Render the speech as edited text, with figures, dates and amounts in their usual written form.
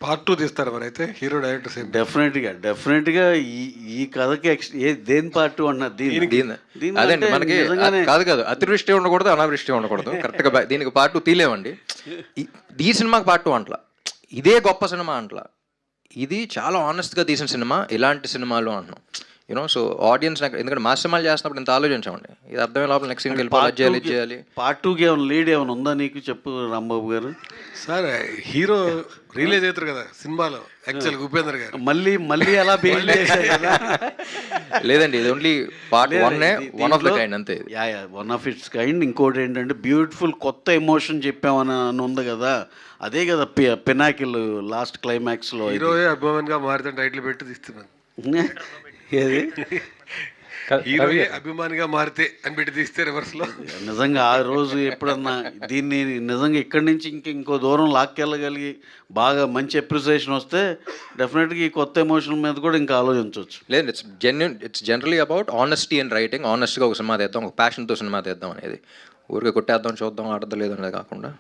Part 2 తీస్తారు మరి అయితే హీరో డైరెక్టర్ సేమ్. డెఫినెట్గా ఈ కథకి దేని పార్ట్ అన్నారు అదండి మనకి కాదు అతివృష్టి ఉండకూడదు, అనావృష్టి ఉండకూడదు. కరెక్ట్గా దీనికి పార్ట్ 2 తీలేమండి. ఈ సినిమాకి పార్ట్ 2 అంట్లా, ఇదే గొప్ప సినిమా అంట్లా, ఇది చాలా ఆనెస్ట్గా తీసిన సినిమా, ఇలాంటి సినిమాలు అంటున్నాం. యూనో సో ఆడియన్స్ ఎందుకంటే మా సినిమాలు చేస్తున్నప్పుడు ఇంత ఆలోచించామండి. ఇది అర్థమే లోపల నెక్స్ట్ సీన్కి వెళ్ళిపోవాలి, చేయాలి. పార్ట్ 2కి ఏమైనా లీడ్ ఏమైనా ఉందా నీకు చెప్పు రాంబాబు గారు. సార్ హీరో రిలీజ్ అవుతారు కదా సినిమాలో యాక్చువల్గా ఉపేందర్ గారు మళ్ళీ అలా బిహేవ్ చేశారు కదా. లేదండి, ఇది only part 1 of the kind అంతే. One of its kind. ఇంకోటి ఏంటంటే బ్యూటిఫుల్ కొత్త ఎమోషన్ చెప్పామని ఉంది కదా, అదే కదా పినాకిల్ లాస్ట్ క్లైమాక్స్లో. హీరోయే అభిమానిగా మారితే టైటిల్ పెట్టి తీస్తున్నాను. ఏది హీరోయే అభిమానిగా మారితే అని పెట్టి తీస్తే రివర్స్లో. నిజంగా ఆ రోజు ఎప్పుడన్నా దీన్ని నిజంగా ఇక్కడి నుంచి ఇంకో దూరం లాక్కెళ్ళగలిగి బాగా మంచి అప్రిసియేషన్ వస్తే డెఫినెట్గా ఈ కొత్త ఎమోషన్ మీద కూడా ఇంకా ఆలోచించవచ్చు. లేదు, it's generally about honesty and writing. ఆనెస్ట్గా ఒక సినిమా తీద్దాం, ఒక ప్యాషన్తో సినిమా తీద్దాం అనేది. ఊరికే కొట్టేద్దాం, చూద్దాం, ఆడద్దు లేదు అనేది కాకుండా